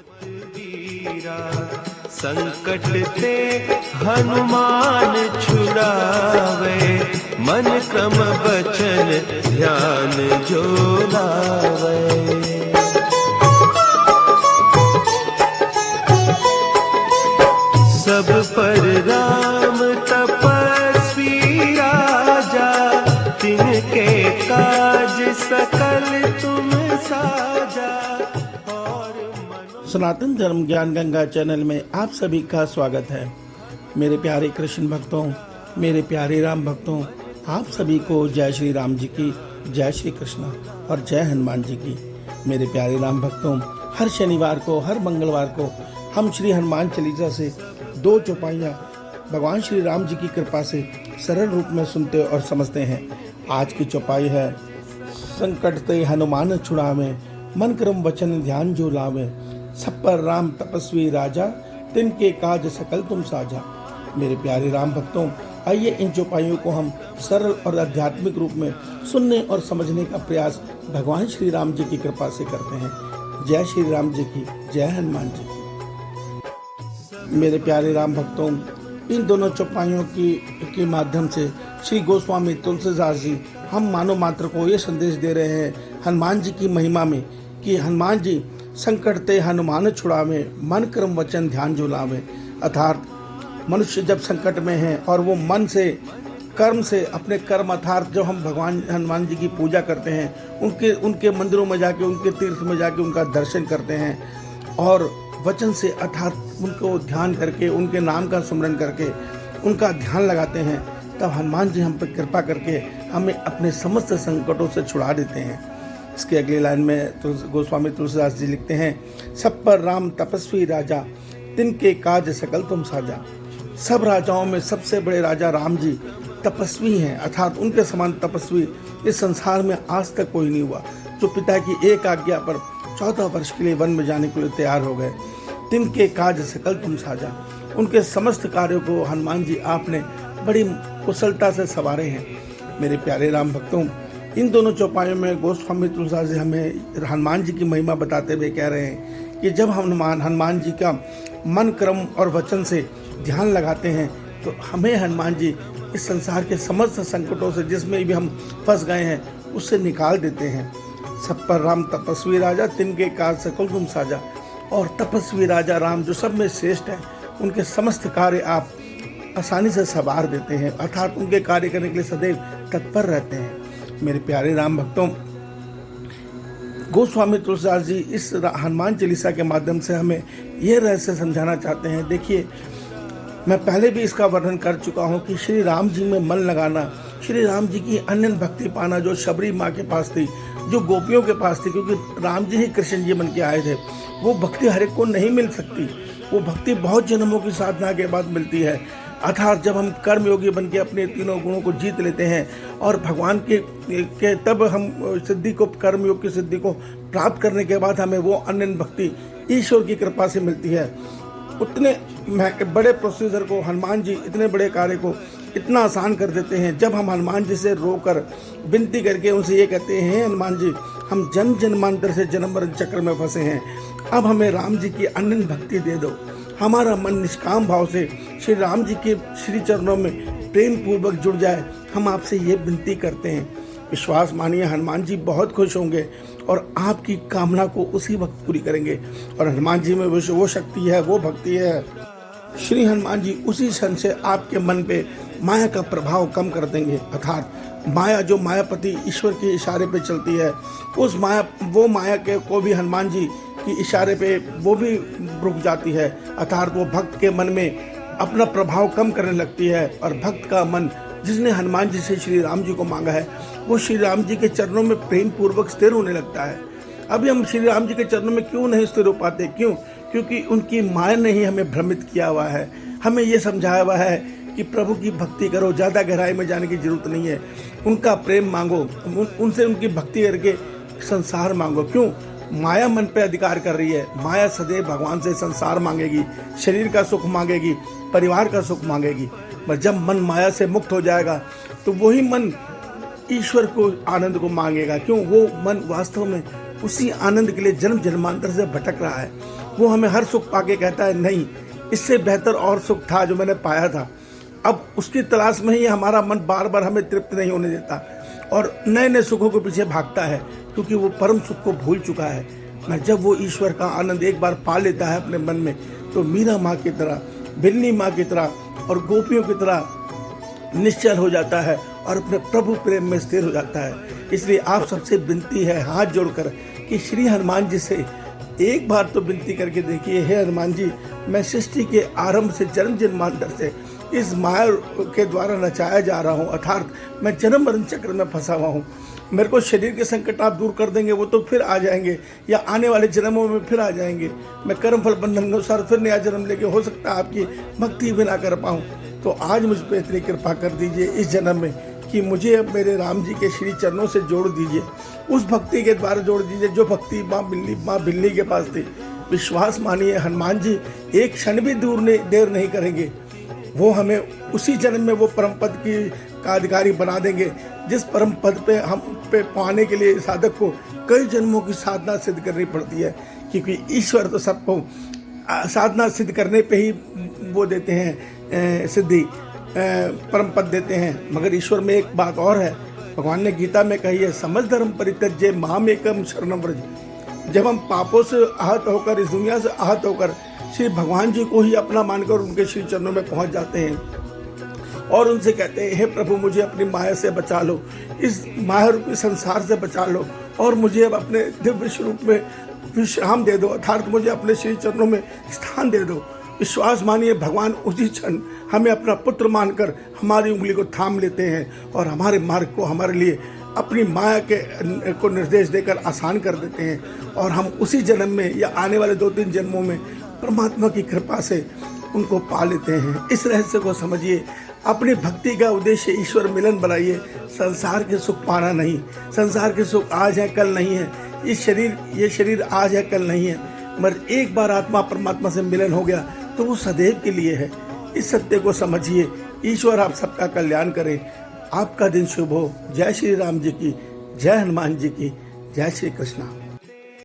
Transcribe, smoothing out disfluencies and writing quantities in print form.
वीरा संकट ते हनुमान छुड़ावे, मन क्रम बचन ध्यान जो लावे। सब पर राम तपस्वी राजा, तिनके काज सकल तुम साजा। सनातन धर्म ज्ञान गंगा चैनल में आप सभी का स्वागत है। मेरे प्यारे कृष्ण भक्तों, मेरे प्यारे राम भक्तों, आप सभी को जय श्री राम जी की, जय श्री कृष्ण और जय हनुमान जी की। मेरे प्यारे राम भक्तों, हर शनिवार को, हर मंगलवार को हम श्री हनुमान चालीसा से 2 चौपाइयाँ भगवान श्री राम जी की कृपा से सरल रूप में सुनते और समझते हैं। आज की चौपाई है, संकट ते हनुमान छुड़ावे, मन क्रम वचन ध्यान जो लावे। सब पर राम तपस्वी राजा, तिनके काज सकल तुम साजा। मेरे प्यारे राम भक्तों, आइए इन चौपाइयों को हम सरल और आध्यात्मिक रूप में सुनने और समझने का प्रयास भगवान श्री राम जी की कृपा से करते हैं। जय श्री राम जी की, जय हनुमान जी की। मेरे प्यारे राम भक्तों, इन दोनों चौपाइयों के माध्यम से श्री गोस्वामी तुलसीदास जी हम मानव मात्र को ये संदेश दे रहे हैं हनुमान जी की महिमा में कि हनुमान जी संकट ते हनुमान छुड़ावे, मन क्रम वचन ध्यान जो लावे। अर्थात मनुष्य जब संकट में है और वो मन से, कर्म से, अपने कर्म अर्थात जब हम भगवान हनुमान जी की पूजा करते हैं, उनके मंदिरों में जाके, उनके तीर्थ में जाके उनका दर्शन करते हैं और वचन से अर्थात उनको ध्यान करके, उनके नाम का स्मरण करके उनका ध्यान लगाते हैं, तब हनुमान जी हम पर कृपा करके हमें अपने समस्त संकटों से छुड़ा देते हैं। इसके अगली लाइन में तो गोस्वामी तुलसीदास जी लिखते हैं, सब पर राम तपस्वी राजा, तिनके काज सकल तुम साजा। सब राजाओं में सबसे बड़े राजा राम जी तपस्वी हैं, अर्थात उनके समान तपस्वी इस संसार में आज तक कोई नहीं हुआ, जो पिता की एक आज्ञा पर 14 वर्ष के लिए वन में जाने के लिए तैयार हो गए। तिनके काज सकल तुम साजा, उनके समस्त कार्यों को हनुमान जी आपने बड़ी कुशलता से संवारे हैं। मेरे प्यारे राम भक्तों, इन दोनों चौपाइयों में गोस्वामी तुलसीदास जी हमें हनुमान जी की महिमा बताते हुए कह रहे हैं कि जब हम हनुमान जी का मन क्रम और वचन से ध्यान लगाते हैं तो हमें हनुमान जी इस संसार के समस्त संकटों से, जिसमें भी हम फंस गए हैं, उससे निकाल देते हैं। सब पर राम तपस्वी राजा, तिनके काज सकल तुम साजा। और तपस्वी राजा राम जो सब में श्रेष्ठ है, उनके समस्त कार्य आप आसानी से संवार देते हैं, अर्थात उनके कार्य करने के लिए सदैव तत्पर रहते हैं। मेरे प्यारे राम भक्तों, गोस्वामी तुलसीदास जी इस हनुमान चालीसा के माध्यम से हमें यह रहस्य समझाना चाहते हैं। देखिए, मैं पहले भी इसका वर्णन कर चुका हूँ कि श्री राम जी में मन लगाना, श्री राम जी की अनन्य भक्ति पाना जो शबरी माँ के पास थी, जो गोपियों के पास थी, क्योंकि राम जी ही कृष्ण जी बन के आए थे, वो भक्ति हर एक को नहीं मिल सकती। वो भक्ति बहुत जन्मों की साधना के बाद मिलती है। अर्थात जब हम कर्म योगी बन के अपने तीनों गुणों को जीत लेते हैं और भगवान के तब हम सिद्धि को, कर्म योग की सिद्धि को प्राप्त करने के बाद हमें वो अनन्य भक्ति ईश्वर की कृपा से मिलती है। उतने बड़े प्रोसीजर को हनुमान जी, इतने बड़े कार्य को इतना आसान कर देते हैं। जब हम हनुमान जी से रोकर विनती करके उनसे ये कहते हैं, हनुमान जी हम जन्म जन्मांतर से जन्म मरण चक्र में फंसे हैं, अब हमें राम जी की अनन्य भक्ति दे दो। हमारा मन निष्काम भाव से श्री राम जी के श्री चरणों में प्रेम पूर्वक जुड़ जाए, हम आपसे ये विनती करते हैं। विश्वास मानिए, हनुमान जी बहुत खुश होंगे और आपकी कामना को उसी वक्त पूरी करेंगे। और हनुमान जी में वो शक्ति है, वो भक्ति है। श्री हनुमान जी उसी क्षण से आपके मन पे माया का प्रभाव कम कर देंगे, अर्थात माया जो मायापति ईश्वर के इशारे पे चलती है, उस माया के को भी हनुमान जी की इशारे पे वो भी रुक जाती है, अर्थात वो भक्त के मन में अपना प्रभाव कम करने लगती है। और भक्त का मन, जिसने हनुमान जी से श्री राम जी को मांगा है, वो श्री राम जी के चरणों में प्रेम पूर्वक स्थिर होने लगता है। अभी हम श्री राम जी के चरणों में क्यों नहीं स्थिर हो पाते? क्यों? क्योंकि उनकी माया ने ही हमें भ्रमित किया हुआ है, हमें ये समझाया हुआ है कि प्रभु की भक्ति करो, ज़्यादा गहराई में जाने की जरूरत नहीं है, उनका प्रेम मांगो, उनसे उनकी भक्ति करके संसार मांगो। क्यों? माया मन पे अधिकार कर रही है। माया सदैव भगवान से संसार मांगेगी, शरीर का सुख मांगेगी, परिवार का सुख मांगेगी। पर जब मन माया से मुक्त हो जाएगा तो वही मन ईश्वर को, आनंद को मांगेगा। क्यों? वो मन वास्तव में उसी आनंद के लिए जन्म जन्मांतर से भटक रहा है। वो हमें हर सुख पाके कहता है नहीं, इससे बेहतर और सुख था जो मैंने पाया था। अब उसकी तलाश में ही हमारा मन बार बार हमें तृप्त नहीं होने देता और नए नए सुखों के पीछे भागता है, क्योंकि वो परम सुख को भूल चुका है। मैं जब वो ईश्वर का आनंद एक बार पा लेता है अपने मन में, तो मीरा माँ की तरह, बिल्ली माँ की तरह और गोपियों की तरह निश्चल हो जाता है और अपने प्रभु प्रेम में स्थिर हो जाता है। इसलिए आप सबसे विनती है हाथ जोड़कर कि श्री हनुमान जी से एक बार तो विनती करके देखिए, हे हनुमान जी, मैं सृष्टि के आरंभ से जन्म जन्मांतर से इस माया के द्वारा नचाया जा रहा हूँ, अर्थात मैं जन्म मरण चक्र में फंसा हुआ हूँ। मेरे को शरीर के संकट आप दूर कर देंगे, वो तो फिर आ जाएंगे या आने वाले जन्मों में फिर आ जाएंगे। मैं कर्म फल बंधन के अनुसार फिर नया जन्म लेके हो सकता है आपकी भक्ति भी ना कर पाऊँ। तो आज मुझ पर इतनी कृपा कर दीजिए इस जन्म में कि मुझे अब मेरे राम जी के श्री चरणों से जोड़ दीजिए, उस भक्ति के द्वारा जोड़ दीजिए जो भक्ति माँ बिल्ली के पास थी। विश्वास मानिए हनुमान जी एक क्षण भी देर नहीं करेंगे, वो हमें उसी जन्म में वो परम पद की का अधिकारी बना देंगे, जिस परम पद पे हम पे पाने के लिए साधक को कई जन्मों की साधना सिद्ध करनी पड़ती है, क्योंकि ईश्वर तो सबको साधना सिद्ध करने पे ही वो देते हैं सिद्धि, परम पद देते हैं। मगर ईश्वर में एक बात और है, भगवान ने गीता में कही है, समझ धर्म परित्यज्य माम एकम शरणम व्रज। जब हम पापों से आहत होकर, इस दुनिया से आहत होकर श्री भगवान जी को ही अपना मानकर उनके श्री चरणों में पहुंच जाते हैं और उनसे कहते हैं, हे प्रभु मुझे अपनी माया से बचा लो, इस माया रूपी संसार से बचा लो और मुझे अब अपने दिव्य स्वरूप में विश्राम दे दो, अर्थात मुझे अपने श्री चरणों में स्थान दे दो। विश्वास मानिए भगवान उसी क्षण हमें अपना पुत्र मानकर हमारी उंगली को थाम लेते हैं और हमारे मार्ग को हमारे लिए अपनी माया को निर्देश देकर आसान कर देते हैं और हम उसी जन्म में या आने वाले 2-3 जन्मों में परमात्मा की कृपा से उनको पा लेते हैं। इस रहस्य को समझिए, अपनी भक्ति का उद्देश्य ईश्वर मिलन बनाइए, संसार के सुख पाना नहीं। संसार के सुख आज है कल नहीं है, ये शरीर आज है कल नहीं है, मगर एक बार आत्मा परमात्मा से मिलन हो गया तो वो सदैव के लिए है। इस सत्य को समझिए। ईश्वर आप सबका कल्याण करे। आपका दिन शुभ हो। जय श्री राम जी की, जय हनुमान जी की, जय श्री कृष्णा।